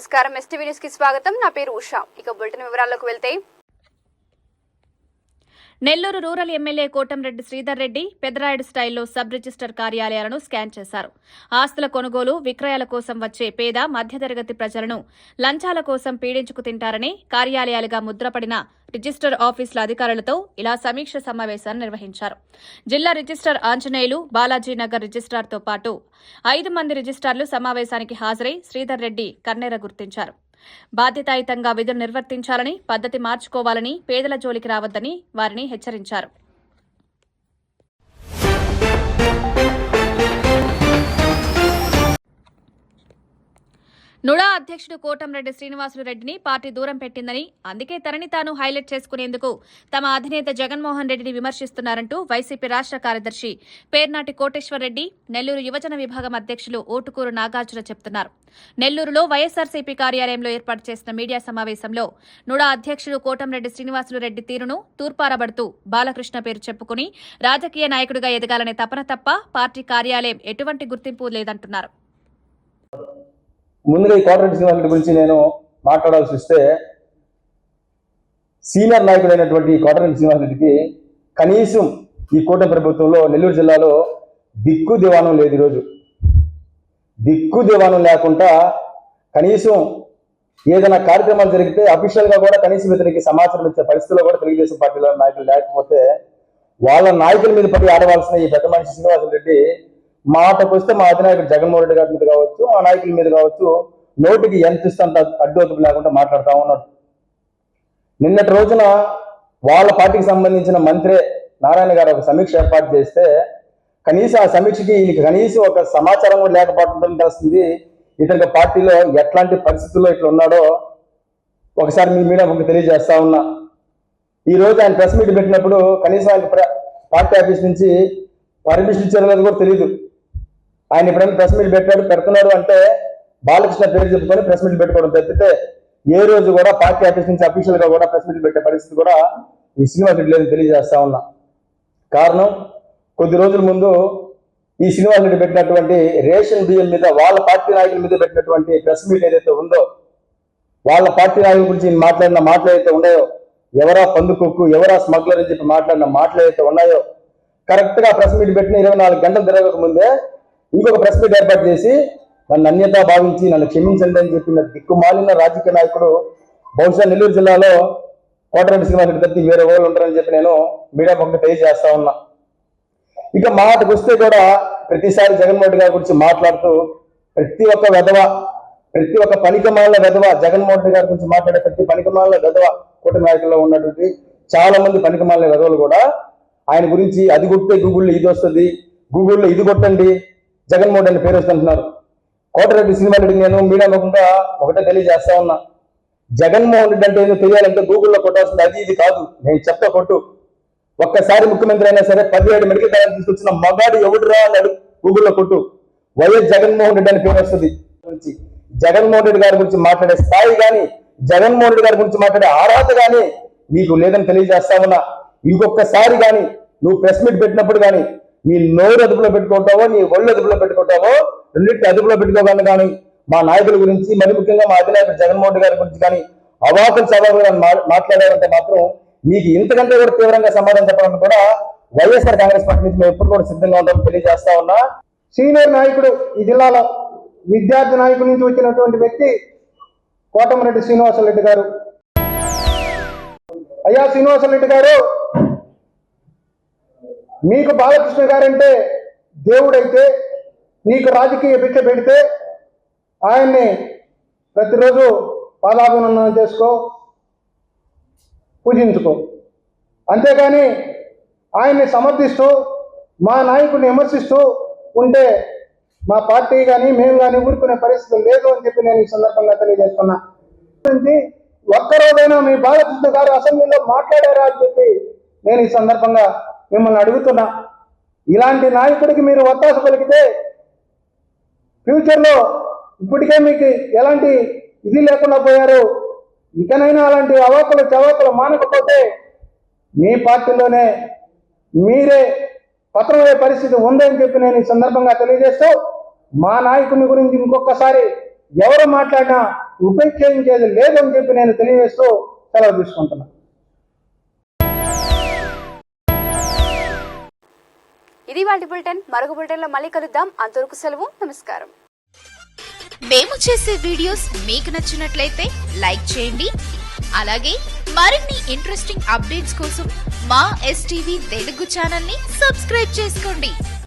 నమస్కారం STV news కి స్వాగతం. నా పేరు ఉషా. ఇక బులెటిన్ వివరాల్లోకి వెళ్తే నెల్లూరు రూరల్ ఎమ్మెల్యే కోటంరెడ్డి శ్రీధర్ రెడ్డి పెదరాయుడు స్టైల్లో సబ్ రిజిస్టర్ కార్యాలయాలను స్కాన్ చేశారు. ఆస్తుల కొనుగోలు విక్రయాల కోసం వచ్చే పేద మధ్యతరగతి ప్రజలను లంచాల కోసం పీడించుకు తింటారని కార్యాలయాలుగా ముద్రపడిన రిజిస్టర్ ఆఫీసుల అధికారులతో ఇలా సమీక్ష సమావేశాన్ని నిర్వహించారు. జిల్లా రిజిస్టర్ ఆంజనేయులు, బాలాజీనగర్ రిజిస్ట్రార్తో పాటు 5 మంది రిజిస్ట్రార్లు సమావేశానికి హాజరై శ్రీధర్ రెడ్డి కన్నెర గుర్తించారు. బాధ్యతాయుతంగా విధులు నిర్వర్తించాలని, పద్ధతి మార్చుకోవాలని, పేదల జోలికి రావద్దని వారిని హెచ్చరించారు. నుడా అధ్యక్షుడు కోటంరెడ్డి శ్రీనివాసులు రెడ్డిని పార్టీ దూరం పెట్టిందని, అందుకే తనని తాను హైలైట్ చేసుకునేందుకు తమ అధినేత జగన్మోహన్ రెడ్డిని విమర్శిస్తున్నారంటూ వైసీపీ రాష్ట్ర కార్యదర్శి పేర్నాటి కోటేశ్వర్ రెడ్డి, నెల్లూరు యువజన విభాగం అధ్యక్షులు ఓటుకూరు నాగార్జున చెబుతున్నారు. నెల్లూరులో వైఎస్సార్సీపీ కార్యాలయంలో ఏర్పాటు చేసిన మీడియా సమావేశంలో నుడా అధ్యక్షుడు కోటంరెడ్డి శ్రీనివాసులు రెడ్డి తీరును తూర్పారబడుతూ బాలకృష్ణ పేరు చెప్పుకుని రాజకీయ నాయకుడిగా ఎదగాలనే తపన తప్ప పార్టీ కార్యాలయం ఎటువంటి గుర్తింపు లేదంటున్నారు. ముందుగా ఈ కోటరెడ్డి శ్రీనివాసరెడ్డి గురించి నేను మాట్లాడాల్సి వస్తే, సీనియర్ నాయకుడైనటువంటి కోటరెడ్డి శ్రీనివాసరెడ్డికి కనీసం ఈ కూటమి ప్రభుత్వంలో నెల్లూరు జిల్లాలో దిక్కు దివాణం లేదు. ఈరోజు దిక్కు దివాణం లేకుండా కనీసం ఏదైనా కార్యక్రమాలు జరిగితే అఫీషియల్గా కూడా కనీసం ఇతనికి సమాచారం ఇచ్చే పరిస్థితుల్లో కూడా తెలుగుదేశం పార్టీలో నాయకులు లేకపోతే వాళ్ళ నాయకుల మీద పడి ఆడవలసిన ఈ పెద్ద మనిషి శ్రీనివాసరెడ్డి మాటకు వస్తే మా అధినాయకుడు జగన్మోహన్ రెడ్డి గారి మీద కావచ్చు, మా నాయకుల మీద కావచ్చు, నోటికి ఎంత ఇస్తుంట అడ్డోతుకు లేకుండా మాట్లాడుతూ ఉన్నాడు. నిన్నటి రోజున వాళ్ళ పార్టీకి సంబంధించిన మంత్రి నారాయణ గారు ఒక సమీక్ష ఏర్పాటు చేస్తే కనీసం ఆ సమీక్షకి ఈయనకి కనీసం ఒక సమాచారం కూడా లేకపోవడం తెలుస్తుంది. ఇతనికి పార్టీలో ఎట్లాంటి పరిస్థితుల్లో ఇట్లా ఉన్నాడో ఒకసారి మీ మీడియా ఒక తెలియజేస్తా ఉన్నా. ఈ రోజు ఆయన ప్రెస్ మీట్ పెట్టినప్పుడు కనీసం ఆయన పార్టీ ఆఫీస్ నుంచి పర్మిషన్ ఇచ్చారో కూడా తెలియదు. ఆయన ఎప్పుడైనా ప్రెస్ మీట్ పెడుతున్నాడు అంటే బాలకృష్ణ పేరు చెప్పుకొని ప్రెస్ మీట్ పెట్టుకోవడం తప్పితే ఏ రోజు కూడా పార్టీ ఆఫీస్ నుంచి అఫీషియల్ గా కూడా ప్రెస్ మీట్ పెట్టే పరిస్థితి కూడా ఈ శ్రీనివాసరెడ్డి లేదని తెలియజేస్తా ఉన్నా. కారణం, కొద్ది రోజుల ముందు ఈ శ్రీనివాసరెడ్డి పెట్టినటువంటి రేషన్ బియ్యం మీద వాళ్ళ పార్టీ నాయకుల మీద పెట్టినటువంటి ప్రెస్ మీట్ ఏదైతే ఉందో, వాళ్ళ పార్టీ నాయకుల గురించి మాట్లాడిన మాటలు ఏదైతే ఉన్నాయో, ఎవరా పందుకొక్కు, ఎవరా స్మగ్లర్ అని చెప్పి మాట్లాడిన మాటలు ఏదైతే ఉన్నాయో, కరెక్ట్ గా ప్రెస్ మీట్ పెట్టిన 24 గంటలు తిరగక ముందే ఇంకొక ప్రెస్ మీట్ ఏర్పాటు చేసి నన్ను అన్యత భావించి నన్ను క్షమించండి అని చెప్పిన దిక్కుమాలిన రాజకీయ నాయకుడు బహుశా నెల్లూరు జిల్లాలో కోటరెడ్డి శ్రీనివాసరెడ్డి తప్పి వేరే వాళ్ళు ఉంటారని చెప్పి నేను మీడియా పక్కన తెలియజేస్తా ఉన్నా. ఇక మాటకు వస్తే కూడా ప్రతిసారి జగన్మోహన్ రెడ్డి గారి గురించి మాట్లాడుతూ ప్రతి ఒక్క పనికిమాలిన వెధవ జగన్మోహన్ రెడ్డి గారి గురించి మాట్లాడే ప్రతి పనికిమాలిన వెధవ కూటమి నాయకుల్లో ఉన్నటువంటి చాలా మంది పనికిమాలిన వెధవలు కూడా ఆయన గురించి అది కొట్టే గూగుల్లో ఇది వస్తుంది, గూగుల్లో ఇది కొట్టండి, జగన్మోహన్ రెడ్డి పేరు వస్తుంటున్నారు. కోటరెడ్డి శ్రీనివాసరెడ్డికి నేను మీడియా ముఖంగా ఒకటే తెలియజేస్తా ఉన్నా. జగన్మోహన్ రెడ్డి అంటే ఏదో తెలియాలంటే గూగుల్లో కొట్టాల్సింది అది ఇది కాదు, నేను చెప్తా కొట్టు. ఒక్కసారి ముఖ్యమంత్రి అయినా సరే 17 మెడికల్ కాలేజ్ తీసుకొచ్చిన మగాడు ఎవడురా అన్నాడు గూగుల్లో కొట్టు, వైఎస్ జగన్మోహన్ రెడ్డి అని పేరు వస్తుంది. జగన్మోహన్ రెడ్డి గారి గురించి మాట్లాడే స్థాయి కానీ, జగన్మోహన్ రెడ్డి గారి గురించి మాట్లాడే అర్హత కానీ నీకు లేదని తెలియజేస్తా ఉన్నా. ఇంకొకసారి కానీ నువ్వు ప్రెస్ మీట్ పెట్టినప్పుడు కానీ నీ నోరు అదుపులో పెట్టుకుంటావో, నీ ఒళ్ళు అదుపులో పెట్టుకుంటావో, రెండింటి అదుపులో పెట్టుకోగానే కానీ మా నాయకుల గురించి, మరి ముఖ్యంగా మా అధినాయకుడు జగన్మోహన్ రెడ్డి గారి గురించి కానీ అవాకులు సవాకులు మాట్లాడారంటే మాత్రం నీకు ఇంతకంటే కూడా తీవ్రంగా సమాధానం చెప్పడానికి కూడా వైఎస్ఆర్ కాంగ్రెస్ పార్టీ నుంచి మేము ఎప్పుడు కూడా సిద్ధంగా ఉంటామని తెలియజేస్తా ఉన్నా. సీనియర్ నాయకుడు, ఈ జిల్లాలో విద్యార్థి నాయకుడి నుంచి వచ్చినటువంటి వ్యక్తి కోటంరెడ్డి శ్రీనివాసరెడ్డి గారు. అయ్యా శ్రీనివాసరెడ్డి గారు, మీకు బాలకృష్ణ గారంటే దేవుడైతే, నీకు రాజకీయ భిక్ష పెడితే ఆయన్ని ప్రతిరోజు పాదాభినందన చేసుకో, పూజించుకో. అంతేగాని ఆయన్ని సమర్థిస్తూ మా నాయకుడిని విమర్శిస్తూ ఉంటే మా పార్టీ కానీ మేము కానీ ఊరుకునే పరిస్థితి లేదు అని చెప్పి నేను ఈ సందర్భంగా తెలియజేస్తున్నా. ఒక్కరోజైనా మీ బాలకృష్ణ గారు అసెంబ్లీలో మాట్లాడారా అని చెప్పి నేను ఈ సందర్భంగా మిమ్మల్ని అడుగుతున్నా. ఇలాంటి నాయకుడికి మీరు ఒత్తాస పలికితే ఫ్యూచర్లో ఇప్పటికే మీకు ఎలాంటి ఇది లేకుండా పోయారు. ఇకనైనా అలాంటి అవాకులు చవాకులు మానకపోతే మీ పార్టీలోనే మీరే పతనమయ్యే పరిస్థితి ఉందని చెప్పి నేను ఈ సందర్భంగా తెలియజేస్తూ మా నాయకుని గురించి ఇంకొకసారి ఎవరు మాట్లాడినా ఉపేక్షించేది లేదని చెప్పి నేను తెలియజేస్తూ సెలవు తీసుకుంటున్నాను. ఇది వాటి బులెటిన్. మరొక బులెటిన్ లో మళ్ళీ కలుద్దాం. అంతవరకు సెలవు. నమస్కారం. మేము చేసే వీడియోస్ మీకు నచ్చినట్లయితే లైక్ చేయండి. అలాగే మరిన్ని ఇంట్రెస్టింగ్ అప్డేట్స్ కోసం మా STV తెలుగు ఛానల్ ని సబ్స్క్రైబ్ చేసుకోండి.